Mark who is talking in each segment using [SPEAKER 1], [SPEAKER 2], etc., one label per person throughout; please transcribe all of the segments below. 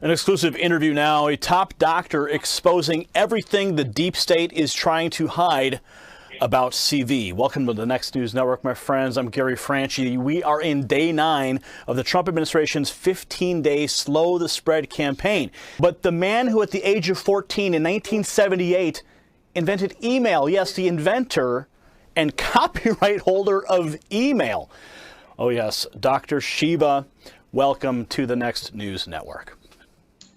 [SPEAKER 1] An exclusive interview now, a top doctor exposing everything the deep state is trying to hide about CV. Welcome to the Next News Network, my friends. I'm Gary Franchi. We are in day 9 of the Trump administration's 15-day Slow the Spread campaign. But the man who at the age of 14 in 1978 invented email, yes, the inventor and copyright holder of email. Oh yes, Dr. Shiva, welcome to the Next News Network.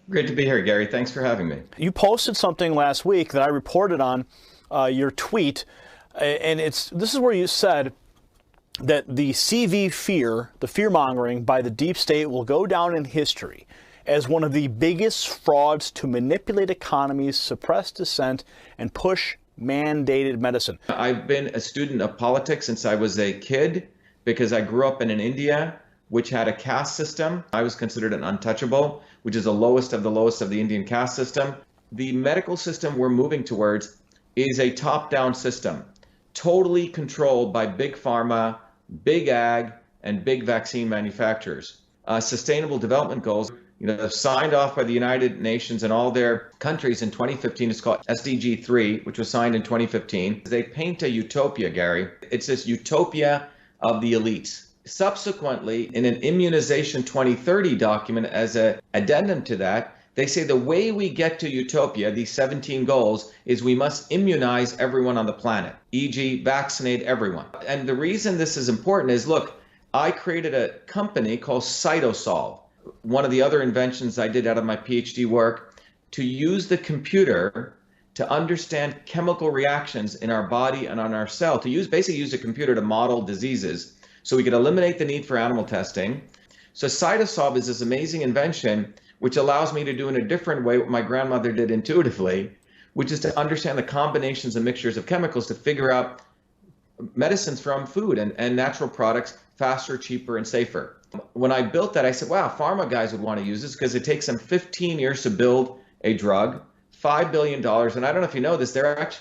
[SPEAKER 2] Great to be here, Gary. Thanks for having me.
[SPEAKER 1] You posted something last week that I reported on your tweet, and this is where you said that the CV fear, the fear-mongering by the deep state will go down in history as one of the biggest frauds to manipulate economies, suppress dissent, and push mandated medicine.
[SPEAKER 2] I've been a student of politics since I was a kid because I grew up in India, which had a caste system. I was considered an untouchable, which is the lowest of the Indian caste system. The medical system we're moving towards is a top-down system, totally controlled by big pharma, big ag, and big vaccine manufacturers. Sustainable development goals, signed off by the United Nations and all their countries in 2015. It's called SDG 3, which was signed in 2015. They paint a utopia, Gary. It's this utopia of the elites. Subsequently, in an Immunization 2030 document as an addendum to that, they say the way we get to utopia, these 17 goals, is we must immunize everyone on the planet, e.g. vaccinate everyone. And the reason this is important is, look, I created a company called Cytosolve, one of the other inventions I did out of my PhD work, to use the computer to understand chemical reactions in our body and on our cell, basically use a computer to model diseases so we could eliminate the need for animal testing. So Cytosolve is this amazing invention which allows me to do in a different way what my grandmother did intuitively, which is to understand the combinations and mixtures of chemicals to figure out medicines from food and natural products faster, cheaper, and safer. When I built that, I said, wow, pharma guys would want to use this because it takes them 15 years to build a drug, $5 billion. And I don't know if you know this, the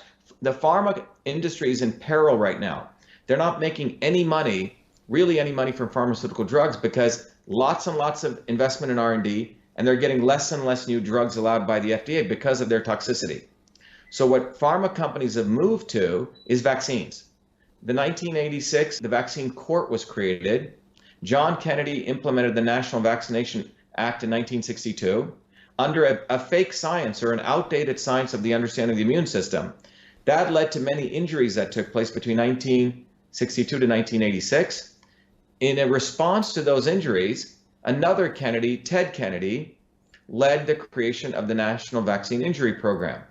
[SPEAKER 2] pharma industry is in peril right now. They're not making any money, really any money from pharmaceutical drugs because lots and lots of investment in R&D, and they're getting less and less new drugs allowed by the FDA because of their toxicity. So what pharma companies have moved to is vaccines. The 1986, the Vaccine Court was created. John Kennedy implemented the National Vaccination Act in 1962 under a fake science or an outdated science of the understanding of the immune system. That led to many injuries that took place between 1962 to 1986. In a response to those injuries, another Kennedy, Ted Kennedy, led the creation of the National Vaccine Injury Program,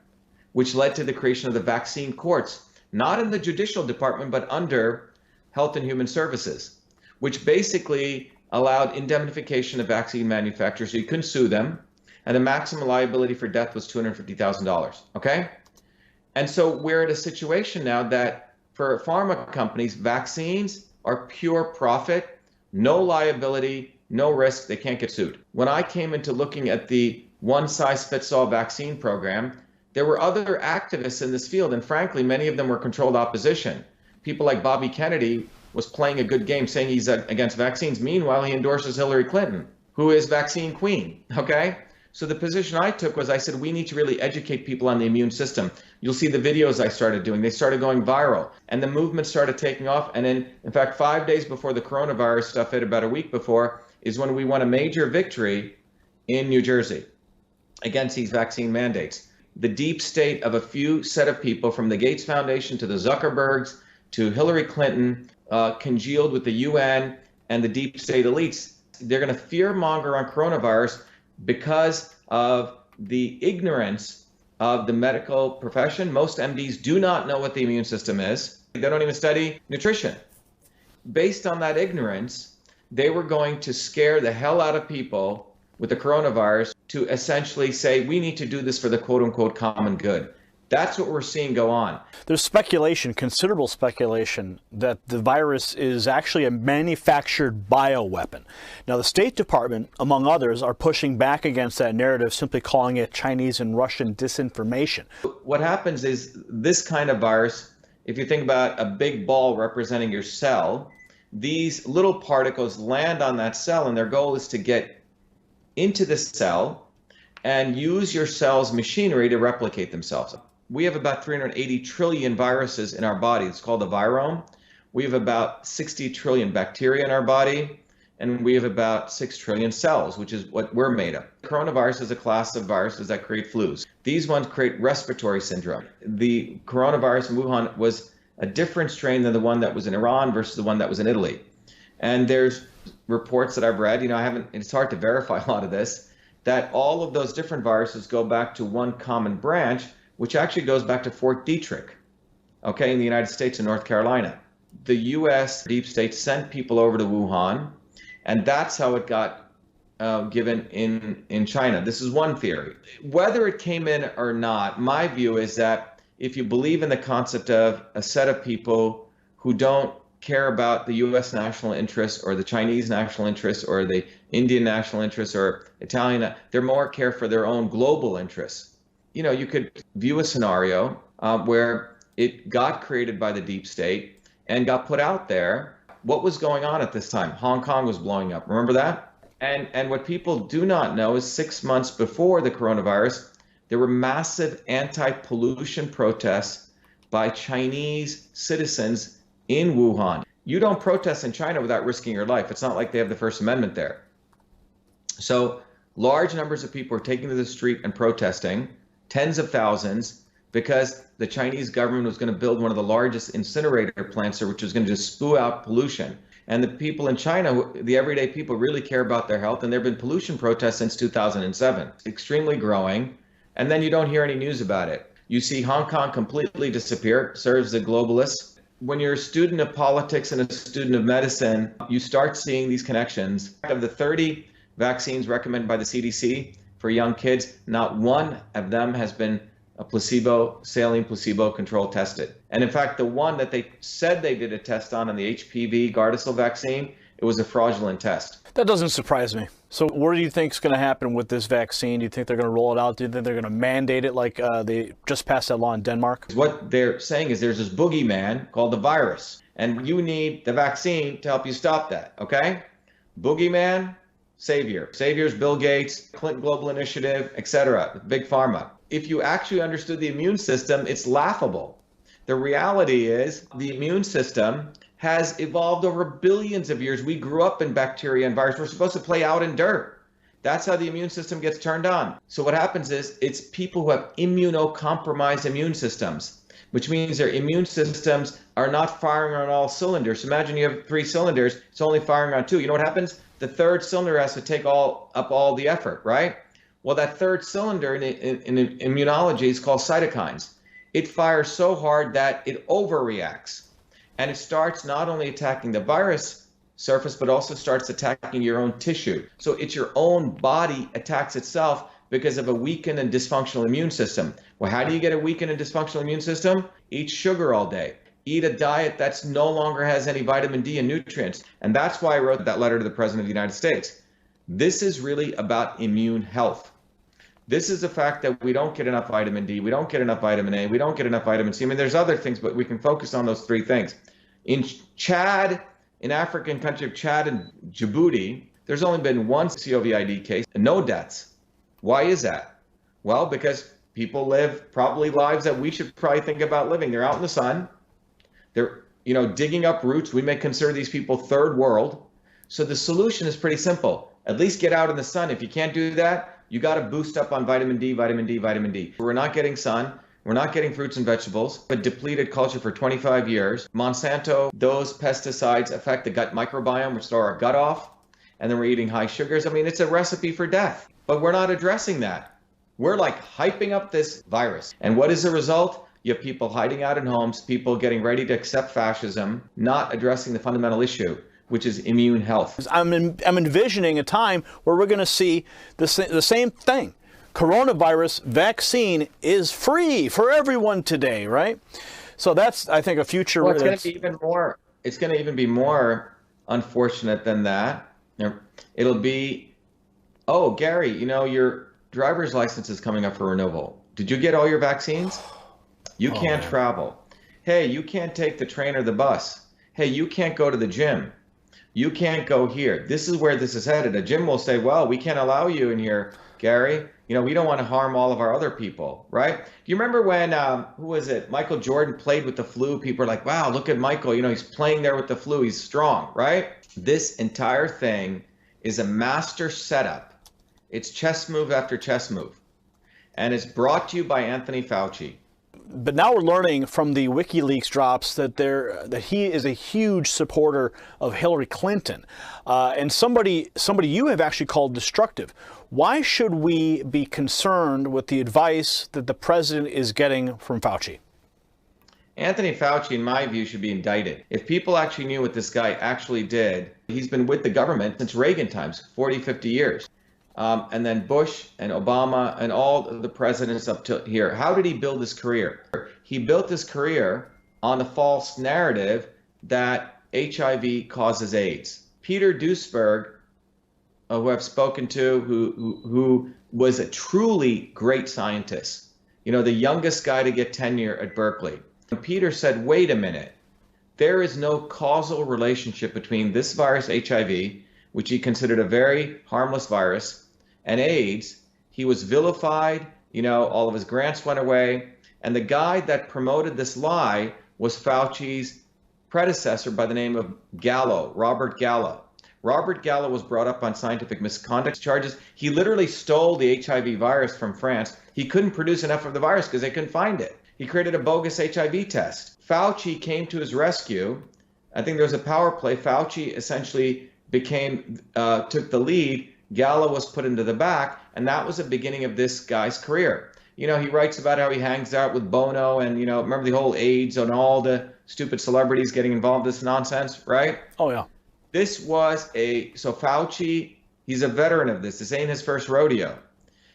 [SPEAKER 2] which led to the creation of the vaccine courts, not in the judicial department, but under Health and Human Services, which basically allowed indemnification of vaccine manufacturers so you couldn't sue them, and the maximum liability for death was $250,000, okay? And so we're in a situation now that for pharma companies, vaccines are pure profit, no liability, no risk, they can't get sued. When I came into looking at the one-size-fits-all vaccine program, there were other activists in this field, and frankly, many of them were controlled opposition. People like Bobby Kennedy was playing a good game saying he's against vaccines. Meanwhile, he endorses Hillary Clinton, who is vaccine queen, okay? So the position I took was I said, we need to really educate people on the immune system. You'll see the videos I started doing. They started going viral, and the movement started taking off. And in fact, 5 days before the coronavirus stuff hit, about a week before, is when we won a major victory in New Jersey against these vaccine mandates. The deep state of a few set of people, from the Gates Foundation to the Zuckerbergs to Hillary Clinton, congealed with the UN and the deep state elites. They're going to fear monger on coronavirus because of the ignorance of the medical profession. Most MDs do not know what the immune system is. They don't even study nutrition. Based on that ignorance, they were going to scare the hell out of people with the coronavirus to essentially say, we need to do this for the quote unquote common good. That's what we're seeing go on.
[SPEAKER 1] There's speculation, considerable speculation, that the virus is actually a manufactured bioweapon. Now, the State Department, among others, are pushing back against that narrative, simply calling it Chinese and Russian disinformation.
[SPEAKER 2] What happens is this kind of virus, if you think about a big ball representing your cell, these little particles land on that cell, and their goal is to get into the cell and use your cell's machinery to replicate themselves. We have about 380 trillion viruses in our body. It's called the virome. We have about 60 trillion bacteria in our body, and we have about 6 trillion cells, which is what we're made of. Coronavirus is a class of viruses that create flus. These ones create respiratory syndrome. The coronavirus in Wuhan was a different strain than the one that was in Iran versus the one that was in Italy. And there's reports that I've read, it's hard to verify a lot of this, that all of those different viruses go back to one common branch, which actually goes back to Fort Detrick, okay, in the United States in North Carolina. The US deep state sent people over to Wuhan, and that's how it got given in China. This is one theory. Whether it came in or not, my view is that if you believe in the concept of a set of people who don't care about the US national interests or the Chinese national interests or the Indian national interests or Italian, they're more care for their own global interests. You could view a scenario where it got created by the deep state and got put out there. What was going on at this time? Hong Kong was blowing up. Remember that? And what people do not know is 6 months before the coronavirus, there were massive anti-pollution protests by Chinese citizens in Wuhan. You don't protest in China without risking your life. It's not like they have the First Amendment there. So large numbers of people are taking to the street and protesting, tens of thousands, because the Chinese government was going to build one of the largest incinerator plants there, which was going to just spew out pollution. And the people in China, the everyday people, really care about their health. And there have been pollution protests since 2007, extremely growing. And then you don't hear any news about it. You see Hong Kong completely disappear, serves the globalists. When you're a student of politics and a student of medicine, you start seeing these connections. Of the 30 vaccines recommended by the CDC for young kids, not one of them has been a saline placebo control tested. And in fact, the one that they said they did a test on the HPV Gardasil vaccine, it was a fraudulent test.
[SPEAKER 1] That doesn't surprise me. So what do you think is going to happen with this vaccine? Do you think they're going to roll it out? Do you think they're going to mandate it like they just passed that law in Denmark?
[SPEAKER 2] What they're saying is there's this boogeyman called the virus, and you need the vaccine to help you stop that, okay? Boogeyman, savior. Savior's Bill Gates, Clinton Global Initiative, etc., Big Pharma. If you actually understood the immune system, it's laughable. The reality is the immune system has evolved over billions of years. We grew up in bacteria and viruses. We're supposed to play out in dirt. That's how the immune system gets turned on. So what happens is it's people who have immunocompromised immune systems, which means their immune systems are not firing on all cylinders. So imagine you have 3 cylinders, it's only firing on 2. You know what happens? The third cylinder has to take up all the effort, right? Well, that third cylinder in immunology is called cytokines. It fires so hard that it overreacts. And it starts not only attacking the virus surface, but also starts attacking your own tissue. So it's your own body attacks itself because of a weakened and dysfunctional immune system. Well, how do you get a weakened and dysfunctional immune system? Eat sugar all day. Eat a diet that's no longer has any vitamin D and nutrients. And that's why I wrote that letter to the President of the United States. This is really about immune health. This is the fact that we don't get enough vitamin D, we don't get enough vitamin A, we don't get enough vitamin C. I mean, there's other things, but we can focus on those 3 things. In Chad, in African country of Chad and Djibouti, there's only been 1 COVID case and no deaths. Why is that? Well, because people live probably lives that we should probably think about living. They're out in the sun. They're, digging up roots. We may consider these people third world. So the solution is pretty simple. At least get out in the sun. If you can't do that, you got to boost up on vitamin D, vitamin D, vitamin D. We're not getting sun. We're not getting fruits and vegetables. A depleted culture for 25 years. Monsanto, those pesticides affect the gut microbiome, which throw our gut off. And then we're eating high sugars. I mean, it's a recipe for death. But we're not addressing that. We're like hyping up this virus. And what is the result? You have people hiding out in homes, people getting ready to accept fascism, not addressing the fundamental issue, which is immune health.
[SPEAKER 1] I'm envisioning a time where we're going to see the same thing. Coronavirus vaccine is free for everyone today, right? So that's, I think, a future.
[SPEAKER 2] Well, it's going to be even more. It's going to even be more unfortunate than that. It'll be, oh, Gary, your driver's license is coming up for renewal. Did you get all your vaccines? You can't travel. Hey, you can't take the train or the bus. Hey, you can't go to the gym. You can't go here. This is where this is headed. A gym will say, well, we can't allow you in here Gary. We don't want to harm all of our other people, right? Do you remember when, who was it? Michael Jordan played with the flu. People are like, wow, look at Michael. He's playing there with the flu. He's strong, right? This entire thing is a master setup. It's chess move after chess move. And it's brought to you by Anthony Fauci.
[SPEAKER 1] But now we're learning from the WikiLeaks drops that he is a huge supporter of Hillary Clinton, and somebody you have actually called destructive. Why should we be concerned with the advice that the president is getting from Fauci?
[SPEAKER 2] Anthony Fauci, in my view, should be indicted. If people actually knew what this guy actually did, he's been with the government since Reagan times, 40, 50 years. And then Bush and Obama and all the presidents up to here. How did he build his career? He built his career on the false narrative that HIV causes AIDS. Peter Duesberg, who I've spoken to, who was a truly great scientist, the youngest guy to get tenure at Berkeley. And Peter said, wait a minute, there is no causal relationship between this virus, HIV, which he considered a very harmless virus, and AIDS. He was vilified, all of his grants went away. And the guy that promoted this lie was Fauci's predecessor by the name of Gallo, Robert Gallo. Robert Gallo was brought up on scientific misconduct charges. He literally stole the HIV virus from France. He couldn't produce enough of the virus because they couldn't find it. He created a bogus HIV test. Fauci came to his rescue. I think there was a power play. Fauci essentially took the lead. Gallo was put into the back, and that was the beginning of this guy's career. He writes about how he hangs out with Bono and, remember the whole AIDS and all the stupid celebrities getting involved in this nonsense, right?
[SPEAKER 1] Oh, yeah.
[SPEAKER 2] This was so Fauci, he's a veteran of this. This ain't his first rodeo.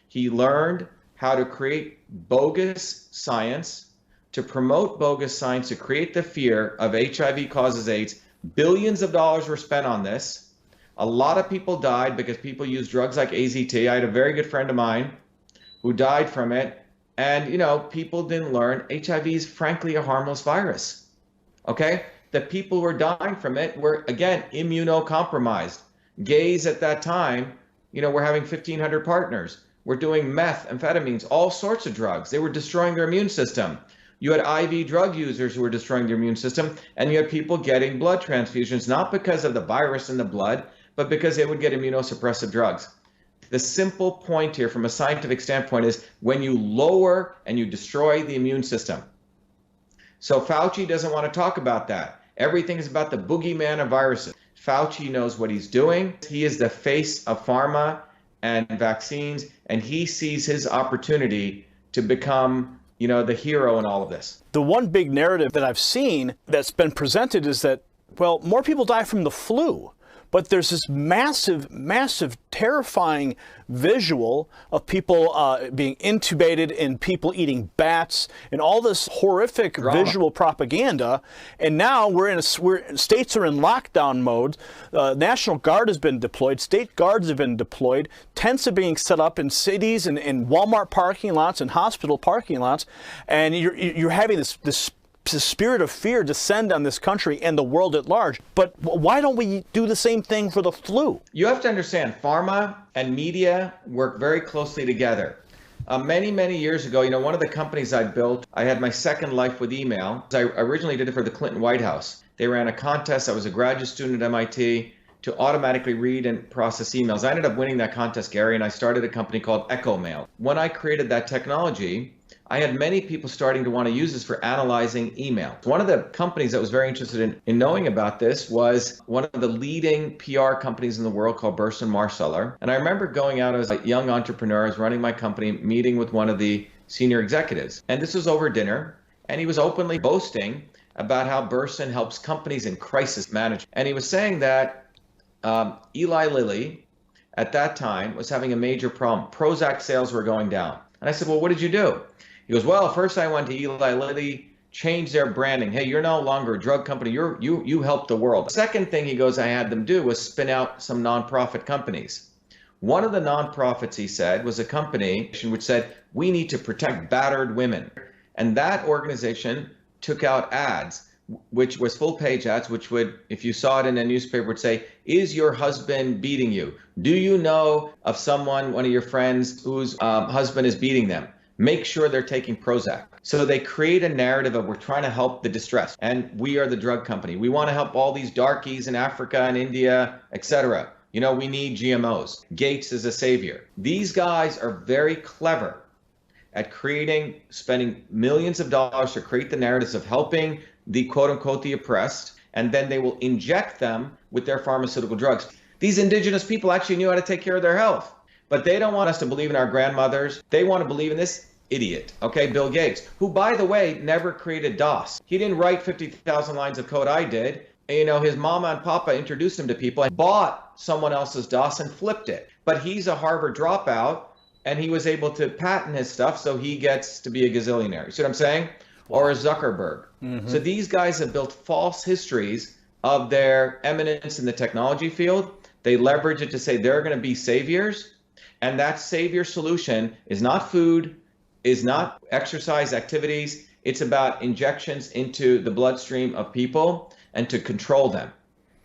[SPEAKER 2] He learned how to create bogus science, to promote bogus science, to create the fear of HIV causes AIDS. Billions of dollars were spent on this. A lot of people died because people used drugs like AZT. I had a very good friend of mine who died from it. And, people didn't learn HIV is frankly a harmless virus. Okay? The people who were dying from it were, again, immunocompromised. Gays at that time, were having 1,500 partners. Were doing meth, amphetamines, all sorts of drugs. They were destroying their immune system. You had IV drug users who were destroying their immune system, and you had people getting blood transfusions, not because of the virus in the blood, but because they would get immunosuppressive drugs. The simple point here from a scientific standpoint is when you lower and you destroy the immune system. So Fauci doesn't want to talk about that. Everything is about the boogeyman of viruses. Fauci knows what he's doing. He is the face of pharma and vaccines, and he sees his opportunity to become, the hero in all of this.
[SPEAKER 1] The one big narrative that I've seen that's been presented is that, well, more people die from the flu. But there's this massive, terrifying visual of people being intubated and people eating bats and all this horrific visual propaganda. And now states are in lockdown mode. National Guard has been deployed. State guards have been deployed. Tents are being set up in cities and Walmart parking lots and hospital parking lots. And you're having this spirit of fear descend on this country and the world at large. But why don't we do the same thing for the flu?
[SPEAKER 2] You have to understand, pharma and media work very closely together. Many years ago, one of the companies I built, I had my second life with email. I originally did it for the Clinton White House. They ran a contest. I was a graduate student at MIT to automatically read and process emails. I ended up winning that contest, Gary, and I started a company called Echo Mail. When I created that technology, I had many people starting to want to use this for analyzing email. One of the companies that was very interested in knowing about this was one of the leading PR companies in the world called Burson Marsteller. And I remember going out as a young entrepreneur, I was running my company, meeting with one of the senior executives. And this was over dinner, and he was openly boasting about how Burson helps companies in crisis management. And he was saying that Eli Lilly, at that time, was having a major problem. Prozac sales were going down. And I said, well, what did you do? He goes, well, first I went to Eli Lilly, changed their branding. Hey, you're no longer a drug company. You help the world. The second thing he goes I had them do was spin out some nonprofit companies. One of the nonprofits, he said, was a company which said, we need to protect battered women. And that organization took out ads which was full page ads, which would, if you saw it in a newspaper, would say, is your husband beating you? Do you know of someone, one of your friends, whose husband is beating them? Make sure they're taking Prozac. So they create a narrative of we're trying to help the distressed, and we are the drug company. We want to help all these darkies in Africa and India, etc. You know, we need GMOs. Gates is a savior. These guys are very clever at spending millions of dollars to create the narratives of helping the quote unquote the oppressed, and then they will inject them with their pharmaceutical drugs. These indigenous people actually knew how to take care of their health, but they don't want us to believe in our grandmothers. They want to believe in this idiot, okay, Bill Gates, who, by the way, never created DOS. He didn't write 50,000 lines of code. I did. You know, his mama and papa introduced him to people and bought someone else's DOS and flipped it. But he's a Harvard dropout, and he was able to patent his stuff, so he gets to be a gazillionaire. You see what I'm saying? Or a Zuckerberg. So these guys have built false histories of their eminence in the technology field. They leverage it to say they're going to be saviors, and that savior solution is not food, is not exercise activities. It's about injections into the bloodstream of people and to control them.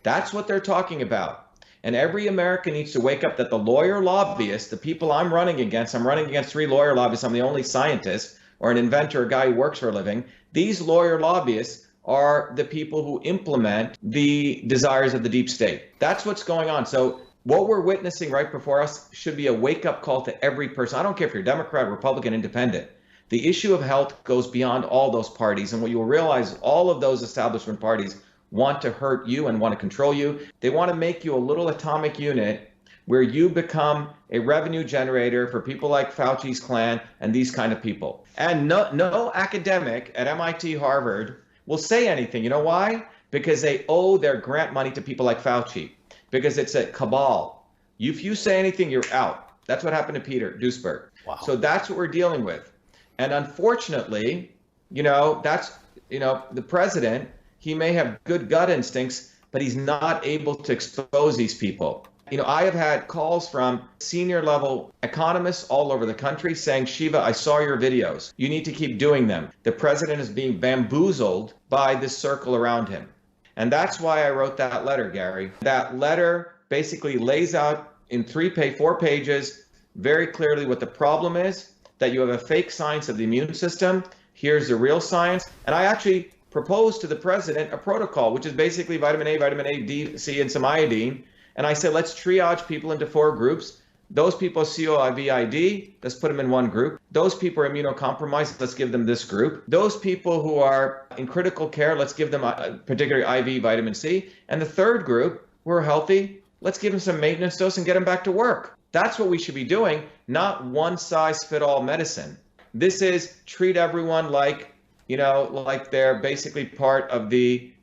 [SPEAKER 2] That's what they're talking about. And every American needs to wake up that the lawyer lobbyists, the people I'm running against 3 lawyer lobbyists. I'm the only scientist or an inventor, a guy who works for a living. These lawyer lobbyists are the people who implement the desires of the deep state. That's what's going on. So what we're witnessing right before us should be a wake-up call to every person. I don't care if you're Democrat, Republican, Independent. The issue of health goes beyond all those parties. And what you will realize, all of those establishment parties want to hurt you and want to control you. They want to make you a little atomic unit where you become a revenue generator for people like Fauci's clan and these kind of people. And no academic at MIT, Harvard will say anything. You know why? Because they owe their grant money to people like Fauci. Because it's a cabal. If you say anything, you're out. That's what happened to Peter Duesberg.
[SPEAKER 1] Wow.
[SPEAKER 2] So that's what we're dealing with. And unfortunately, the president, he may have good gut instincts, but he's not able to expose these people. I have had calls from senior level economists all over the country saying, Shiva, I saw your videos. You need to keep doing them. The president is being bamboozled by this circle around him. And that's why I wrote that letter, Gary. That letter basically lays out in 4 pages very clearly what the problem is, that you have a fake science of the immune system. Here's the real science. And I actually proposed to the president a protocol, which is basically vitamin A, D, C, and some iodine. And I said, let's triage people into 4 groups. Those people COVID, let's put them in one group. Those people are immunocompromised, let's give them this group. Those people who are in critical care, let's give them a particular IV vitamin C. And the third group, who are healthy, let's give them some maintenance dose and get them back to work. That's what we should be doing, not one-size-fits-all medicine. This is treat everyone like they're basically part of the,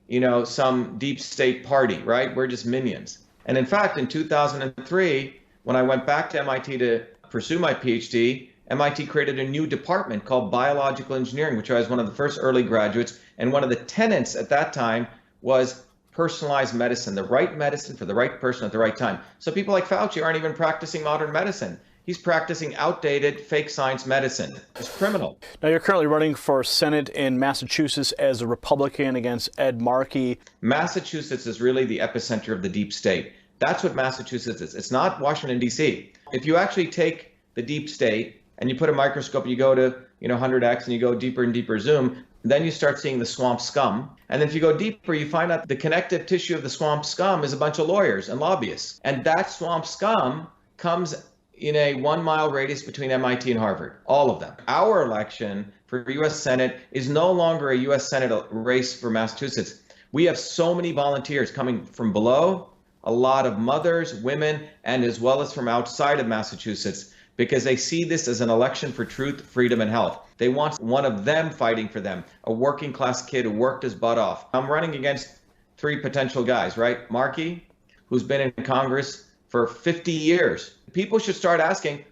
[SPEAKER 2] some deep state party, right? We're just minions. And in fact, in 2003, when I went back to MIT to pursue my PhD, MIT created a new department called biological engineering, which I was one of the first early graduates. And one of the tenets at that time was personalized medicine, the right medicine for the right person at the right time. So people like Fauci aren't even practicing modern medicine. He's practicing outdated fake science medicine. It's criminal.
[SPEAKER 1] Now, you're currently running for Senate in Massachusetts as a Republican against Ed Markey.
[SPEAKER 2] Massachusetts is really the epicenter of the deep state. That's what Massachusetts is. It's not Washington, D.C. If you actually take the deep state and you put a microscope, you go to 100x and you go deeper and deeper zoom, then you start seeing the swamp scum. And then if you go deeper, you find out the connective tissue of the swamp scum is a bunch of lawyers and lobbyists. And that swamp scum comes in a 1-mile radius between MIT and Harvard, all of them. Our election for U.S. Senate is no longer a U.S. Senate race for Massachusetts. We have so many volunteers coming from below, a lot of mothers, women, and as well as from outside of Massachusetts, because they see this as an election for truth, freedom, and health. They want one of them fighting for them, a working class kid who worked his butt off. I'm running against 3 potential guys, right? Markey, who's been in Congress for 50 years. People should start asking,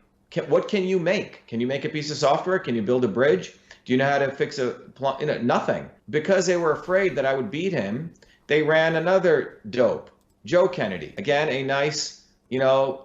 [SPEAKER 2] what can you make? Can you make a piece of software? Can you build a bridge? Do you know how to fix nothing? Because they were afraid that I would beat him, they ran another dope, Joe Kennedy. Again, a nice,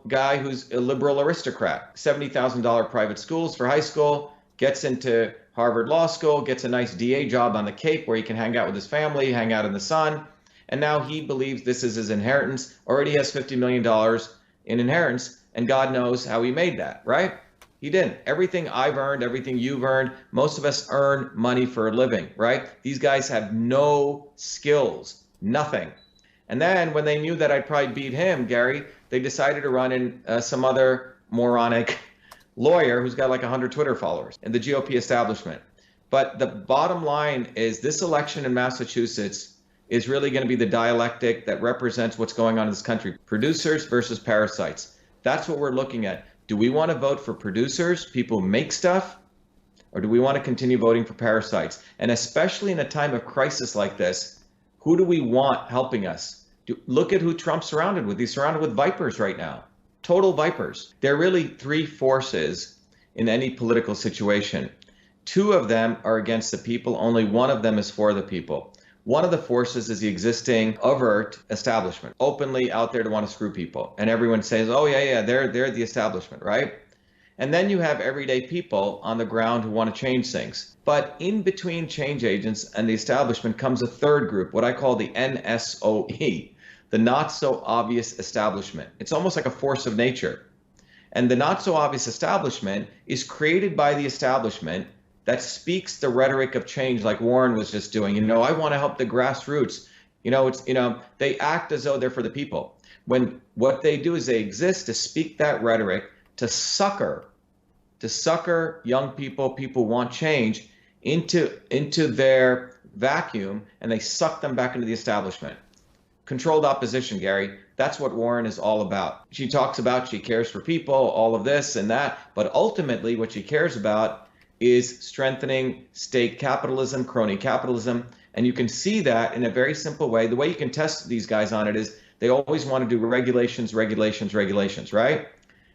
[SPEAKER 2] guy who's a liberal aristocrat. $70,000 private schools for high school, gets into Harvard Law School, gets a nice DA job on the Cape where he can hang out with his family, hang out in the sun. And now he believes this is his inheritance, already has $50 million in inheritance, and God knows how he made that, right? He didn't. Everything I've earned, everything you've earned, most of us earn money for a living, right? These guys have no skills, nothing. And then when they knew that I'd probably beat him, Gary, they decided to run in some other moronic lawyer who's got like 100 Twitter followers in the GOP establishment. But the bottom line is this election in Massachusetts is really going to be the dialectic that represents what's going on in this country. Producers versus parasites. That's what we're looking at. Do we want to vote for producers, people who make stuff, or do we want to continue voting for parasites? And especially in a time of crisis like this, who do we want helping us? Look at who Trump's surrounded with. He's surrounded with vipers right now, total vipers. There are really three forces in any political situation. Two of them are against the people. Only one of them is for the people. One of the forces is the existing overt establishment, openly out there to want to screw people. And everyone says, oh, yeah, they're the establishment, right? And then you have everyday people on the ground who want to change things. But in between change agents and the establishment comes a third group, what I call the NSOE, the not so obvious establishment. It's almost like a force of nature. And the not so obvious establishment is created by the establishment that speaks the rhetoric of change like Warren was just doing. I want to help the grassroots. They act as though they're for the people. When what they do is they exist to speak that rhetoric, to sucker young people who want change into their vacuum, and they suck them back into the establishment. Controlled opposition, Gary. That's what Warren is all about. She talks about she cares for people, all of this and that, but ultimately what she cares about is strengthening state capitalism, crony capitalism. And you can see that in a very simple way. The way you can test these guys on it is they always want to do regulations, right?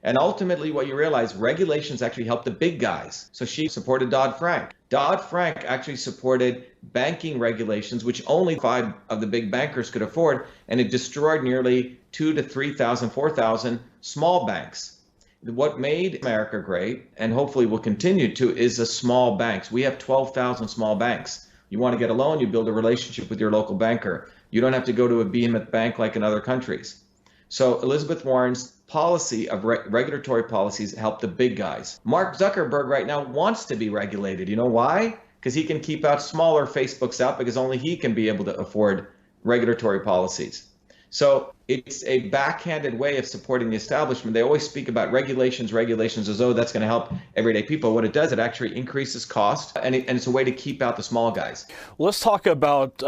[SPEAKER 2] And ultimately what you realize, regulations actually help the big guys. So she supported Dodd-Frank. Dodd-Frank actually supported banking regulations, which only 5 of the big bankers could afford. And it destroyed nearly 2,000 to 3,000, 4,000 small banks. What made America great, and hopefully will continue to, is the small banks. We have 12,000 small banks. You want to get a loan, you build a relationship with your local banker. You don't have to go to a behemoth bank like in other countries. So Elizabeth Warren's policy of regulatory policies help the big guys. Mark Zuckerberg right now wants to be regulated. You know why? Because he can keep out smaller Facebooks out because only he can be able to afford regulatory policies. So it's a backhanded way of supporting the establishment. They always speak about regulations as though that's going to help everyday people. What it does, it actually increases cost, and it's a way to keep out the small guys.
[SPEAKER 1] Well, let's talk about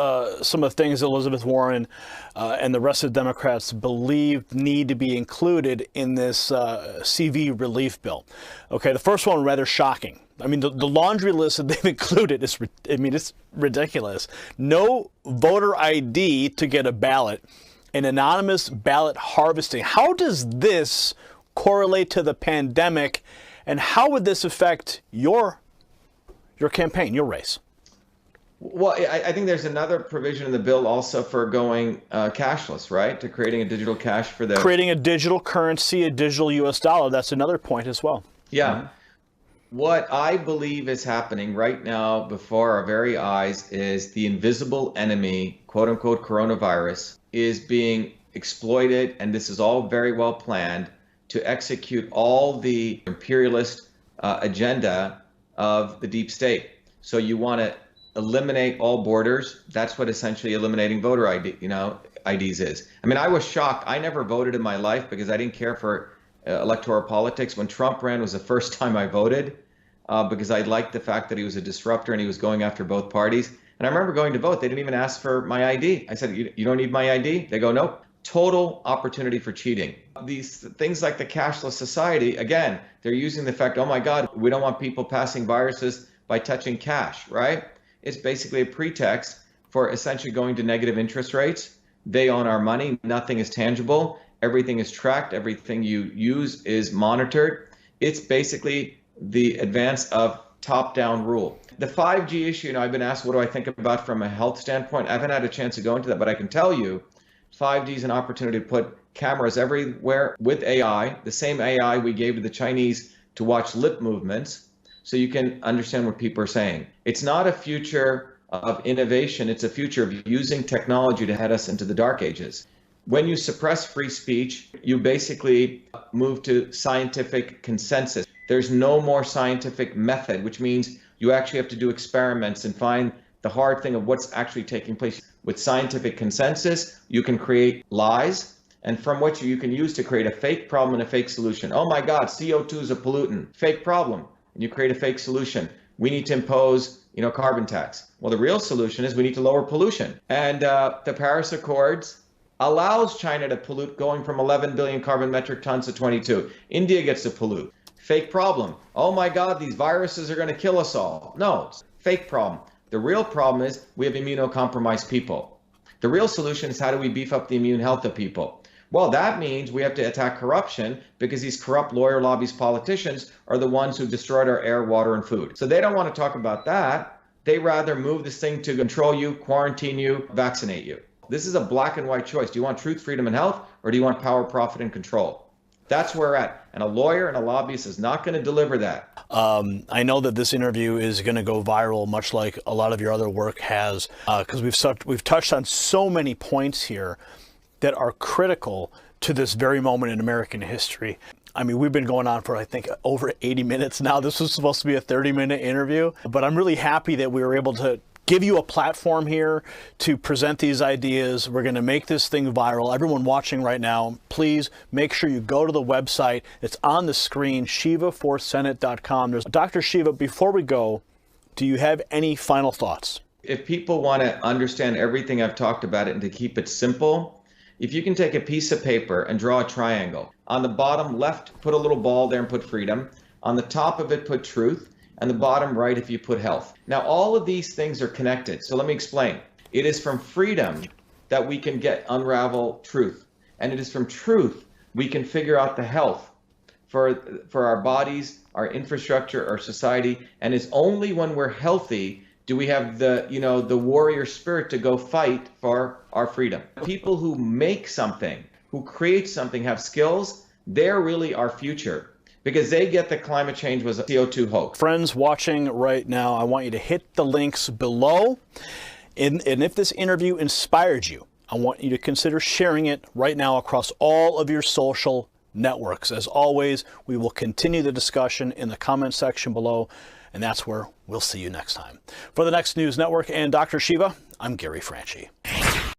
[SPEAKER 1] some of the things Elizabeth Warren and the rest of the Democrats believe need to be included in this CV relief bill. Okay, the first one, rather shocking. I mean, the laundry list that they've included is, it's ridiculous. No voter ID to get a ballot. An anonymous ballot harvesting. How does this correlate to the pandemic, and how would this affect your campaign, your race?
[SPEAKER 2] Well, I think there's another provision in the bill also for going cashless, right? To creating a digital cash for the...
[SPEAKER 1] Creating a digital currency, a digital U.S. dollar. That's another point as well.
[SPEAKER 2] Yeah.
[SPEAKER 1] Mm-hmm.
[SPEAKER 2] What I believe is happening right now before our very eyes is the invisible enemy, quote unquote, coronavirus, is being exploited, and this is all very well planned to execute all the imperialist agenda of the deep state. So you want to eliminate all borders. That's what essentially eliminating voter ID, IDs is. I mean, I was shocked. I never voted in my life because I didn't care for electoral politics. When Trump ran was the first time I voted because I liked the fact that he was a disruptor and he was going after both parties. And I remember going to vote. They didn't even ask for my ID. I said, you don't need my ID? They go, nope. Total opportunity for cheating. These things like the cashless society, again, they're using the fact, oh my God, we don't want people passing viruses by touching cash, right? It's basically a pretext for essentially going to negative interest rates. They own our money. Nothing is tangible. Everything is tracked. Everything you use is monitored. It's basically the advance of top-down rule. The 5G issue, I've been asked, what do I think about from a health standpoint? I haven't had a chance to go into that, but I can tell you 5G is an opportunity to put cameras everywhere with AI, the same AI we gave to the Chinese to watch lip movements. so you can understand what people are saying. It's not a future of innovation. It's a future of using technology to head us into the dark ages. When you suppress free speech, you basically move to scientific consensus. There's no more scientific method, which means you actually have to do experiments and find the hard thing of what's actually taking place. With scientific consensus, you can create lies, and from which you can use to create a fake problem and a fake solution. Oh my God, CO2 is a pollutant. Fake problem. And you create a fake solution. We need to impose, carbon tax. Well, the real solution is we need to lower pollution. And the Paris Accords allows China to pollute, going from 11 billion carbon metric tons to 22. India gets to pollute. Fake problem. Oh my God, these viruses are going to kill us all. No, it's fake problem. The real problem is we have immunocompromised people. The real solution is how do we beef up the immune health of people? Well, that means we have to attack corruption, because these corrupt lawyer lobbies politicians are the ones who destroyed our air, water, and food. So they don't want to talk about that. They rather move this thing to control you, quarantine you, vaccinate you. This is a black and white choice. Do you want truth, freedom, and health, or do you want power, profit, and control? That's where we're at. And a lawyer and a lobbyist is not going to deliver that.
[SPEAKER 1] I know that this interview is going to go viral, much like a lot of your other work has, because we've touched on so many points here that are critical to this very moment in American history. I mean, we've been going on for, I think, over 80 minutes now. This was supposed to be a 30-minute interview, but I'm really happy that we were able to give you a platform here to present these ideas. We're going to make this thing viral. Everyone watching right now, please make sure you go to the website. It's on the screen, shiva4senate.com. Dr. Shiva, before we go, do you have any final thoughts?
[SPEAKER 2] If people want to understand everything I've talked about it and to keep it simple, if you can take a piece of paper and draw a triangle, on the bottom left, put a little ball there and put freedom. On the top of it, put truth. And the bottom right, if you put health. Now, all of these things are connected. So let me explain. It is from freedom that we can unravel truth. And it is from truth we can figure out the health for our bodies, our infrastructure, our society. And it's only when we're healthy do we have the warrior spirit to go fight for our freedom. People who make something, who create something, have skills, they're really our future, because they get that climate change was a CO2 hoax.
[SPEAKER 1] Friends watching right now, I want you to hit the links below. And if this interview inspired you, I want you to consider sharing it right now across all of your social networks. As always, we will continue the discussion in the comment section below, and that's where we'll see you next time. For the Next News Network and Dr. Shiva, I'm Gary Franchi.